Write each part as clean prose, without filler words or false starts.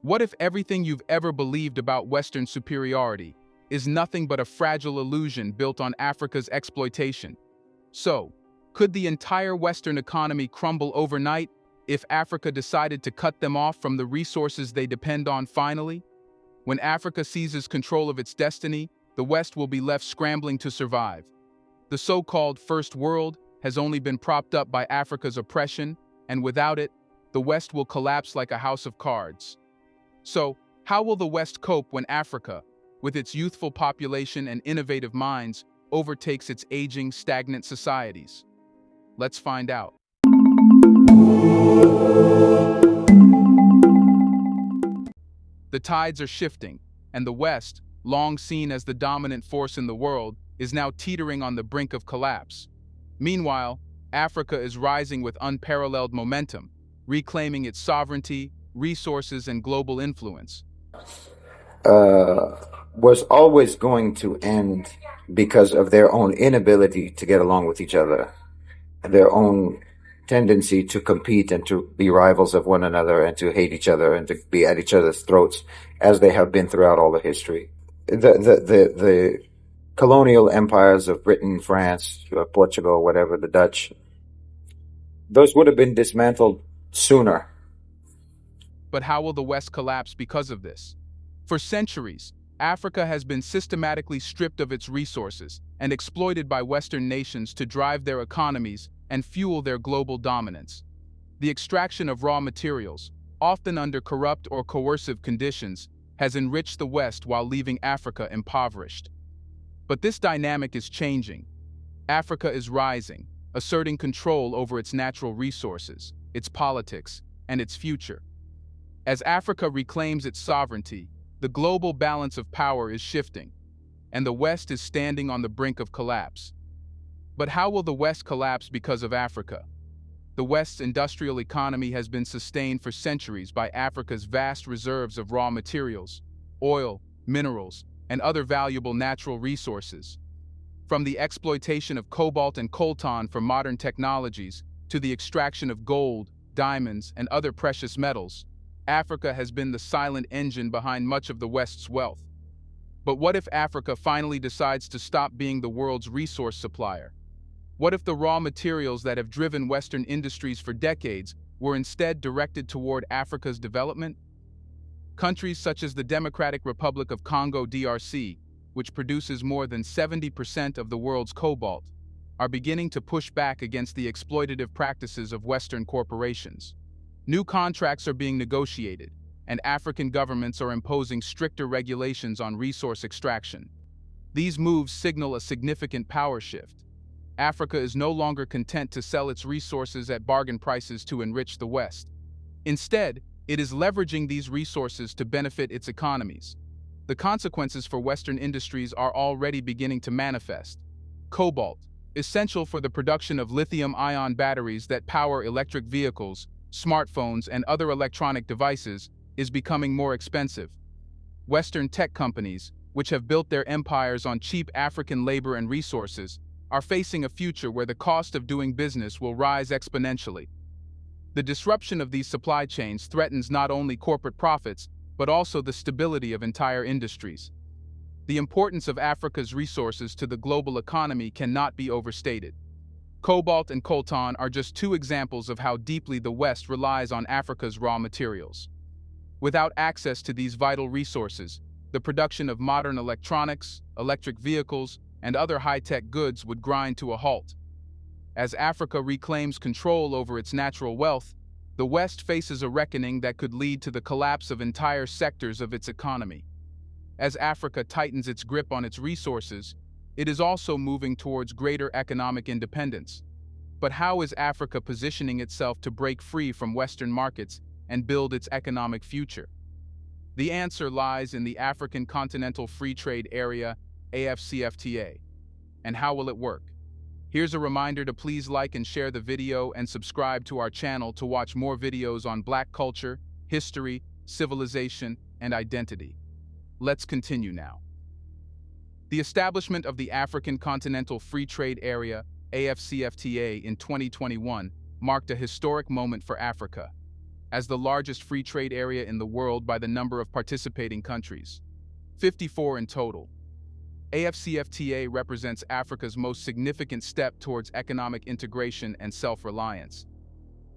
What if everything you've ever believed about Western superiority is nothing but a fragile illusion built on Africa's exploitation? So, could the entire Western economy crumble overnight if Africa decided to cut them off from the resources they depend on finally? When Africa seizes control of its destiny, the West will be left scrambling to survive. The so-called First World has only been propped up by Africa's oppression, and without it, the West will collapse like a house of cards. So, how will the West cope when Africa, with its youthful population and innovative minds, overtakes its aging, stagnant societies? Let's find out. The tides are shifting, and the West, long seen as the dominant force in the world, is now teetering on the brink of collapse. Meanwhile, Africa is rising with unparalleled momentum, reclaiming its sovereignty, resources, and global influence. Was always going to end because of their own inability to get along with each other, their own tendency to compete and to be rivals of one another and to hate each other and to be at each other's throats, as they have been throughout all the history. The colonial empires of Britain, France, Portugal, whatever, the Dutch, those would have been dismantled sooner. But how will the West collapse because of this? For centuries, Africa has been systematically stripped of its resources and exploited by Western nations to drive their economies and fuel their global dominance. The extraction of raw materials, often under corrupt or coercive conditions, has enriched the West while leaving Africa impoverished. But this dynamic is changing. Africa is rising, asserting control over its natural resources, its politics, and its future. As Africa reclaims its sovereignty, the global balance of power is shifting, and the West is standing on the brink of collapse. But how will the West collapse because of Africa? The West's industrial economy has been sustained for centuries by Africa's vast reserves of raw materials, oil, minerals, and other valuable natural resources. From the exploitation of cobalt and coltan for modern technologies to the extraction of gold, diamonds, and other precious metals, Africa has been the silent engine behind much of the West's wealth. But what if Africa finally decides to stop being the world's resource supplier? What if the raw materials that have driven Western industries for decades were instead directed toward Africa's development? Countries such as the Democratic Republic of Congo (DRC), which produces more than 70% of the world's cobalt, are beginning to push back against the exploitative practices of Western corporations. New contracts are being negotiated, and African governments are imposing stricter regulations on resource extraction. These moves signal a significant power shift. Africa is no longer content to sell its resources at bargain prices to enrich the West. Instead, it is leveraging these resources to benefit its economies. The consequences for Western industries are already beginning to manifest. Cobalt, essential for the production of lithium-ion batteries that power electric vehicles, smartphones, and other electronic devices, is becoming more expensive. Western tech companies, which have built their empires on cheap African labor and resources, are facing a future where the cost of doing business will rise exponentially. The disruption of these supply chains threatens not only corporate profits, but also the stability of entire industries. The importance of Africa's resources to the global economy cannot be overstated. Cobalt and coltan are just two examples of how deeply the West relies on Africa's raw materials. Without access to these vital resources, the production of modern electronics, electric vehicles, and other high-tech goods would grind to a halt. As Africa reclaims control over its natural wealth, the West faces a reckoning that could lead to the collapse of entire sectors of its economy. As Africa tightens its grip on its resources, it is also moving towards greater economic independence. But how is Africa positioning itself to break free from Western markets and build its economic future? The answer lies in the African Continental Free Trade Area, AfCFTA. And how will it work? Here's a reminder to please like and share the video and subscribe to our channel to watch more videos on Black culture, history, civilization, and identity. Let's continue now. The establishment of the African Continental Free Trade Area, AfCFTA, in 2021 marked a historic moment for Africa. as the largest free trade area in the world by the number of participating countries. 54 in total. AFCFTA represents Africa's most significant step towards economic integration and self-reliance.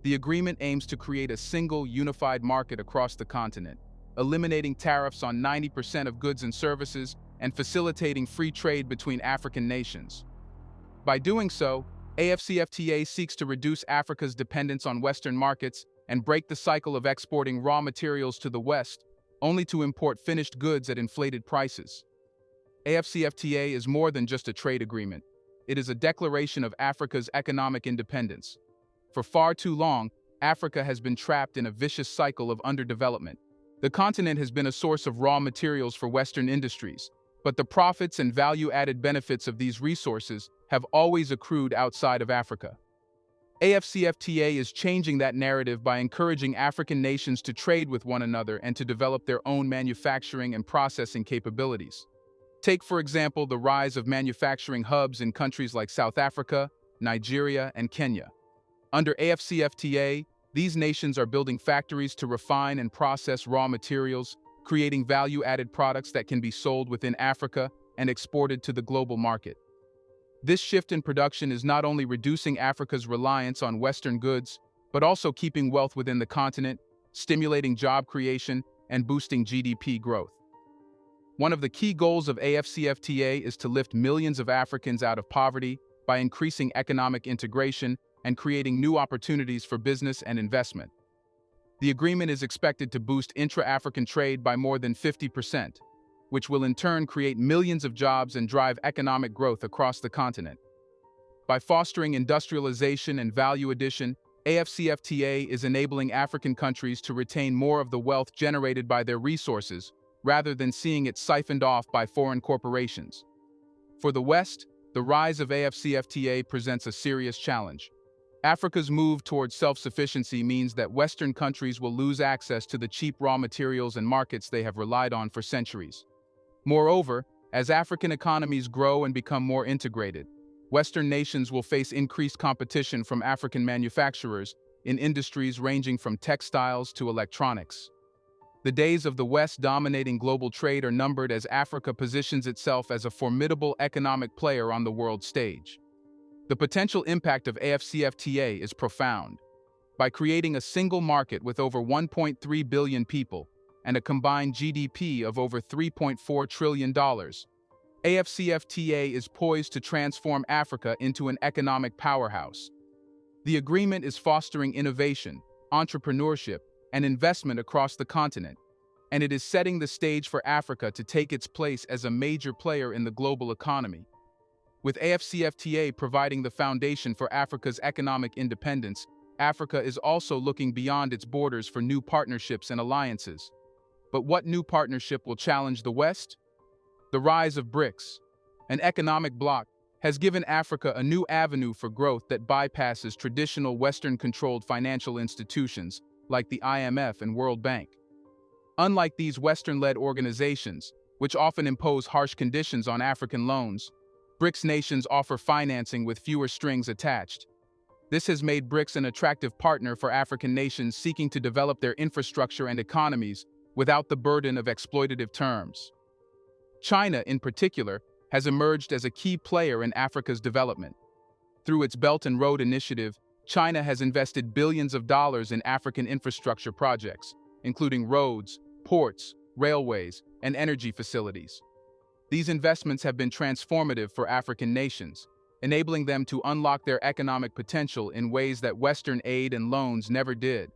The agreement aims to create a single, unified market across the continent, eliminating tariffs on 90% of goods and services and facilitating free trade between African nations. By doing so, AFCFTA seeks to reduce Africa's dependence on Western markets and break the cycle of exporting raw materials to the West, only to import finished goods at inflated prices. AFCFTA is more than just a trade agreement. It is a declaration of Africa's economic independence. For far too long, Africa has been trapped in a vicious cycle of underdevelopment. The continent has been a source of raw materials for Western industries, but the profits and value-added benefits of these resources have always accrued outside of Africa. AFCFTA is changing that narrative by encouraging African nations to trade with one another and to develop their own manufacturing and processing capabilities. Take, for example, the rise of manufacturing hubs in countries like South Africa, Nigeria, and Kenya. Under AFCFTA, these nations are building factories to refine and process raw materials, creating value-added products that can be sold within Africa and exported to the global market. This shift in production is not only reducing Africa's reliance on Western goods, but also keeping wealth within the continent, stimulating job creation, and boosting GDP growth. One of the key goals of AFCFTA is to lift millions of Africans out of poverty by increasing economic integration and creating new opportunities for business and investment. The agreement is expected to boost intra-African trade by more than 50%, which will in turn create millions of jobs and drive economic growth across the continent. By fostering industrialization and value addition, AFCFTA is enabling African countries to retain more of the wealth generated by their resources, rather than seeing it siphoned off by foreign corporations. For the West, the rise of AFCFTA presents a serious challenge. Africa's move towards self-sufficiency means that Western countries will lose access to the cheap raw materials and markets they have relied on for centuries. Moreover, as African economies grow and become more integrated, Western nations will face increased competition from African manufacturers in industries ranging from textiles to electronics. The days of the West dominating global trade are numbered as Africa positions itself as a formidable economic player on the world stage. The potential impact of AFCFTA is profound. By creating a single market with over 1.3 billion people and a combined GDP of over $3.4 trillion, AFCFTA is poised to transform Africa into an economic powerhouse. The agreement is fostering innovation, entrepreneurship, and investment across the continent, and it is setting the stage for Africa to take its place as a major player in the global economy. With AFCFTA providing the foundation for Africa's economic independence, Africa is also looking beyond its borders for new partnerships and alliances. But what new partnership will challenge the West? The rise of BRICS, an economic bloc, has given Africa a new avenue for growth that bypasses traditional Western-controlled financial institutions like the IMF and World Bank. Unlike these Western-led organizations, which often impose harsh conditions on African loans, BRICS nations offer financing with fewer strings attached. This has made BRICS an attractive partner for African nations seeking to develop their infrastructure and economies without the burden of exploitative terms. China, in particular, has emerged as a key player in Africa's development. Through its Belt and Road Initiative, China has invested billions of dollars in African infrastructure projects, including roads, ports, railways, and energy facilities. These investments have been transformative for African nations, enabling them to unlock their economic potential in ways that Western aid and loans never did.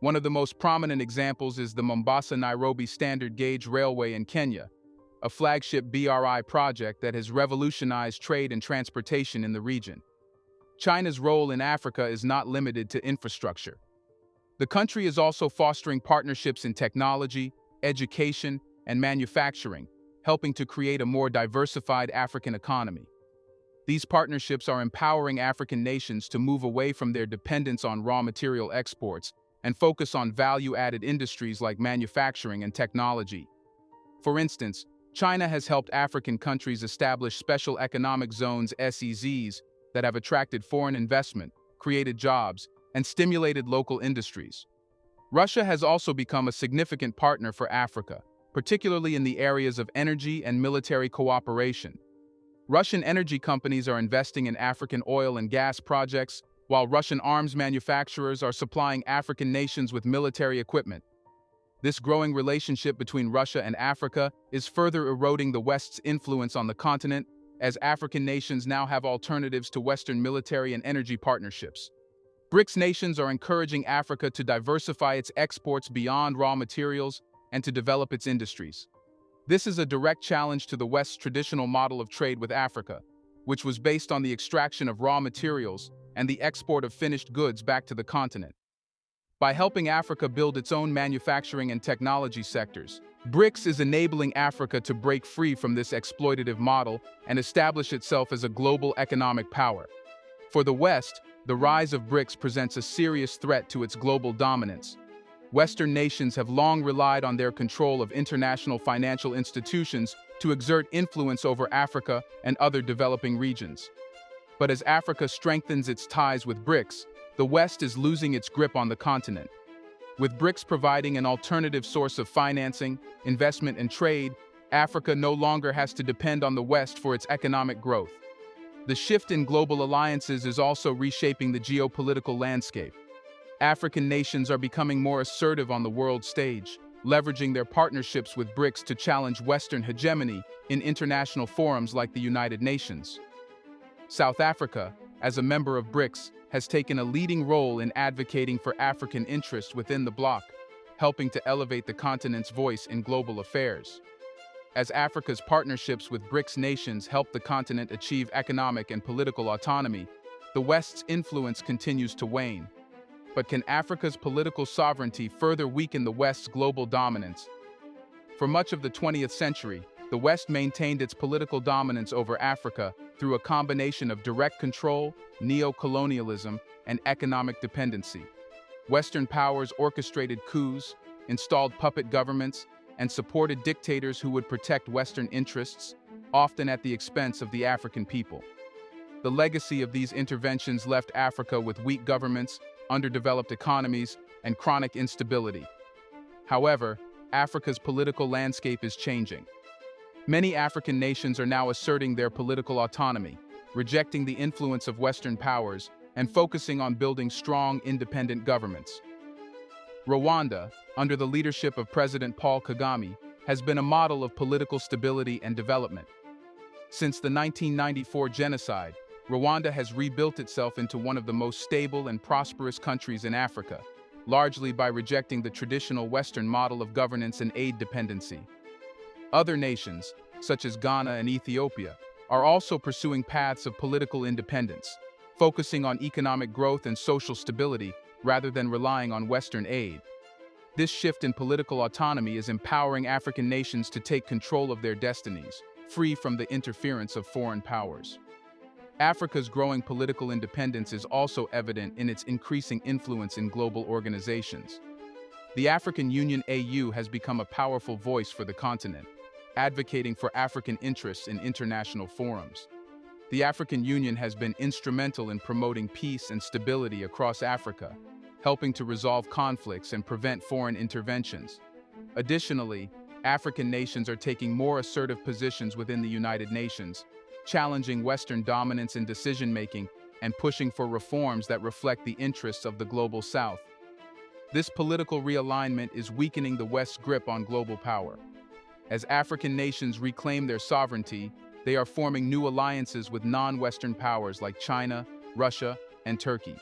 One of the most prominent examples is the Mombasa-Nairobi Standard Gauge Railway in Kenya, a flagship BRI project that has revolutionized trade and transportation in the region. China's role in Africa is not limited to infrastructure. The country is also fostering partnerships in technology, education, and manufacturing, helping to create a more diversified African economy. These partnerships are empowering African nations to move away from their dependence on raw material exports and focus on value-added industries like manufacturing and technology. For instance, China has helped African countries establish special economic zones (SEZs) that have attracted foreign investment, created jobs, and stimulated local industries. Russia has also become a significant partner for Africa, particularly in the areas of energy and military cooperation. Russian energy companies are investing in African oil and gas projects, while Russian arms manufacturers are supplying African nations with military equipment. This growing relationship between Russia and Africa is further eroding the West's influence on the continent, as African nations now have alternatives to Western military and energy partnerships. BRICS nations are encouraging Africa to diversify its exports beyond raw materials and to develop its industries. This is a direct challenge to the West's traditional model of trade with Africa, which was based on the extraction of raw materials and the export of finished goods back to the continent. By helping Africa build its own manufacturing and technology sectors, BRICS is enabling Africa to break free from this exploitative model and establish itself as a global economic power. For the West, the rise of BRICS presents a serious threat to its global dominance. Western nations have long relied on their control of international financial institutions to exert influence over Africa and other developing regions. But as Africa strengthens its ties with BRICS, the West is losing its grip on the continent. With BRICS providing an alternative source of financing, investment, and trade, Africa no longer has to depend on the West for its economic growth. The shift in global alliances is also reshaping the geopolitical landscape. African nations are becoming more assertive on the world stage, leveraging their partnerships with BRICS to challenge Western hegemony in international forums like the United Nations. South Africa, as a member of BRICS, has taken a leading role in advocating for African interests within the bloc, helping to elevate the continent's voice in global affairs. As Africa's partnerships with BRICS nations help the continent achieve economic and political autonomy, the West's influence continues to wane. But can Africa's political sovereignty further weaken the West's global dominance? For much of the 20th century, the West maintained its political dominance over Africa through a combination of direct control, neo-colonialism, and economic dependency. Western powers orchestrated coups, installed puppet governments, and supported dictators who would protect Western interests, often at the expense of the African people. The legacy of these interventions left Africa with weak governments, underdeveloped economies, and chronic instability. However, Africa's political landscape is changing. Many African nations are now asserting their political autonomy, rejecting the influence of Western powers, and focusing on building strong, independent governments. Rwanda, under the leadership of President Paul Kagame, has been a model of political stability and development. Since the 1994 genocide, Rwanda has rebuilt itself into one of the most stable and prosperous countries in Africa, largely by rejecting the traditional Western model of governance and aid dependency. Other nations, such as Ghana and Ethiopia, are also pursuing paths of political independence, focusing on economic growth and social stability rather than relying on Western aid. This shift in political autonomy is empowering African nations to take control of their destinies, free from the interference of foreign powers. Africa's growing political independence is also evident in its increasing influence in global organizations. The African Union (AU) has become a powerful voice for the continent, advocating for African interests in international forums. The African Union has been instrumental in promoting peace and stability across Africa, helping to resolve conflicts and prevent foreign interventions. Additionally, African nations are taking more assertive positions within the United Nations, challenging Western dominance in decision-making and pushing for reforms that reflect the interests of the Global South. This political realignment is weakening the West's grip on global power. As African nations reclaim their sovereignty, they are forming new alliances with non-Western powers like China, Russia, and Turkey.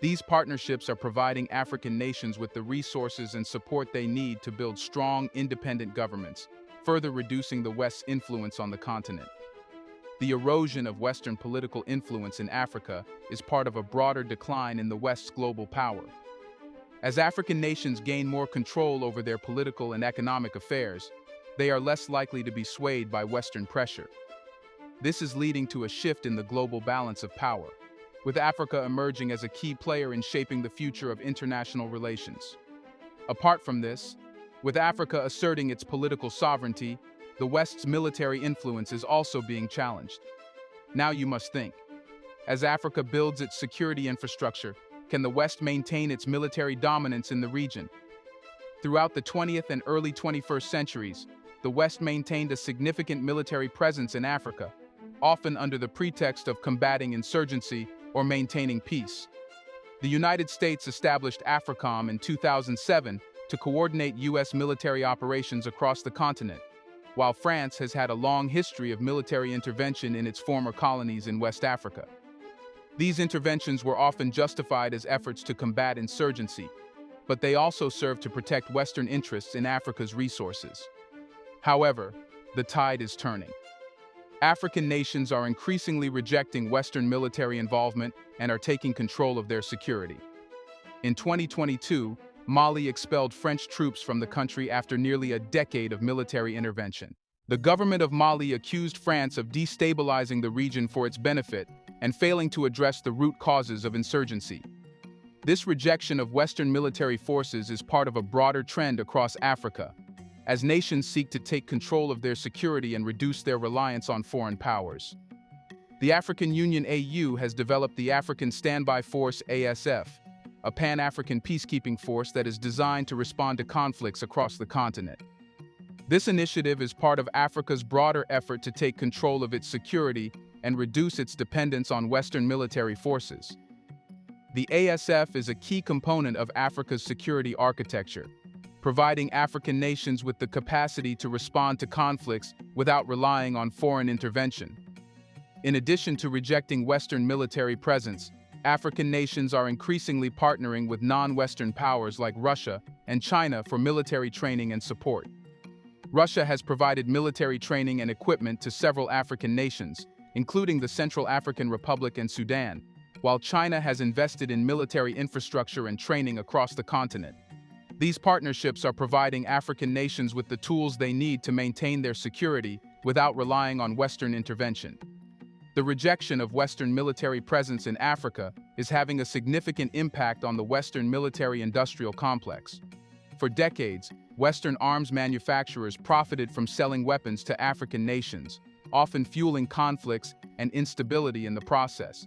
These partnerships are providing African nations with the resources and support they need to build strong, independent governments, further reducing the West's influence on the continent. The erosion of Western political influence in Africa is part of a broader decline in the West's global power. As African nations gain more control over their political and economic affairs, they are less likely to be swayed by Western pressure. This is leading to a shift in the global balance of power, with Africa emerging as a key player in shaping the future of international relations. Apart from this, with Africa asserting its political sovereignty, the West's military influence is also being challenged. Now you must think. As Africa builds its security infrastructure, can the West maintain its military dominance in the region? Throughout the 20th and early 21st centuries, the West maintained a significant military presence in Africa, often under the pretext of combating insurgency or maintaining peace. The United States established AFRICOM in 2007 to coordinate U.S. military operations across the continent, while France has had a long history of military intervention in its former colonies in West Africa. These interventions were often justified as efforts to combat insurgency, but they also served to protect Western interests in Africa's resources. However, the tide is turning. African nations are increasingly rejecting Western military involvement and are taking control of their security. In 2022, Mali expelled French troops from the country after nearly a decade of military intervention. The government of Mali accused France of destabilizing the region for its benefit and failing to address the root causes of insurgency. This rejection of Western military forces is part of a broader trend across Africa, as nations seek to take control of their security and reduce their reliance on foreign powers. The African Union (AU) has developed the African Standby Force (ASF), a Pan-African peacekeeping force that is designed to respond to conflicts across the continent. This initiative is part of Africa's broader effort to take control of its security and reduce its dependence on Western military forces. The ASF is a key component of Africa's security architecture, providing African nations with the capacity to respond to conflicts without relying on foreign intervention. In addition to rejecting Western military presence, African nations are increasingly partnering with non-Western powers like Russia and China for military training and support. Russia has provided military training and equipment to several African nations, including the Central African Republic and Sudan, while China has invested in military infrastructure and training across the continent. These partnerships are providing African nations with the tools they need to maintain their security without relying on Western intervention. The rejection of Western military presence in Africa is having a significant impact on the Western military-industrial complex. For decades, Western arms manufacturers profited from selling weapons to African nations, often fueling conflicts and instability in the process.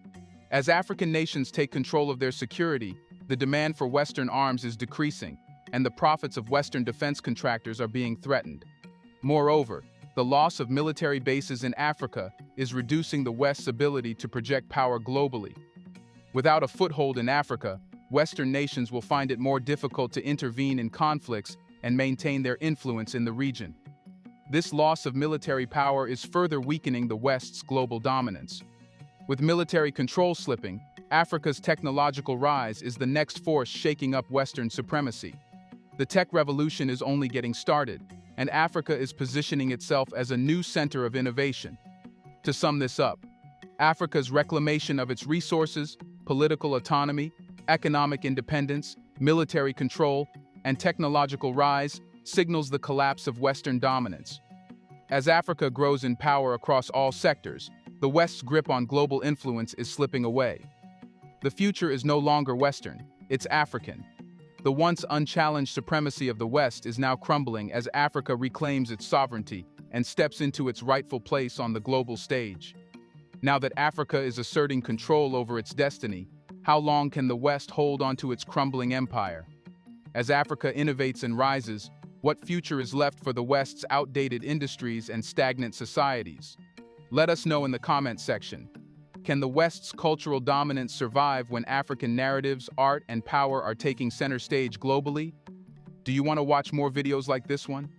As African nations take control of their security, the demand for Western arms is decreasing, and the profits of Western defense contractors are being threatened. Moreover, the loss of military bases in Africa is reducing the West's ability to project power globally. Without a foothold in Africa, Western nations will find it more difficult to intervene in conflicts and maintain their influence in the region. This loss of military power is further weakening the West's global dominance. With military control slipping, Africa's technological rise is the next force shaking up Western supremacy. The tech revolution is only getting started, and Africa is positioning itself as a new center of innovation. To sum this up, Africa's reclamation of its resources, political autonomy, economic independence, military control, and technological rise signals the collapse of Western dominance. As Africa grows in power across all sectors, the West's grip on global influence is slipping away. The future is no longer Western, it's African. The once unchallenged supremacy of the West is now crumbling as Africa reclaims its sovereignty and steps into its rightful place on the global stage. Now that Africa is asserting control over its destiny, how long can the West hold onto its crumbling empire? As Africa innovates and rises, what future is left for the West's outdated industries and stagnant societies? Let us know in the comments section. Can the West's cultural dominance survive when African narratives, art, and power are taking center stage globally? Do you want to watch more videos like this one?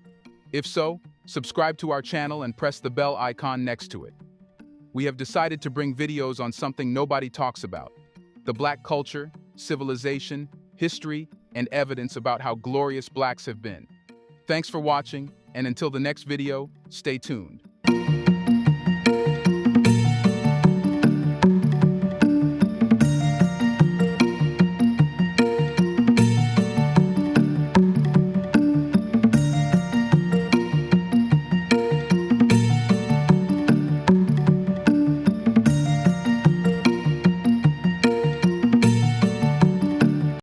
If so, subscribe to our channel and press the bell icon next to it. We have decided to bring videos on something nobody talks about: the Black culture, civilization, history, and evidence about how glorious Blacks have been. Thanks for watching, and until the next video, stay tuned.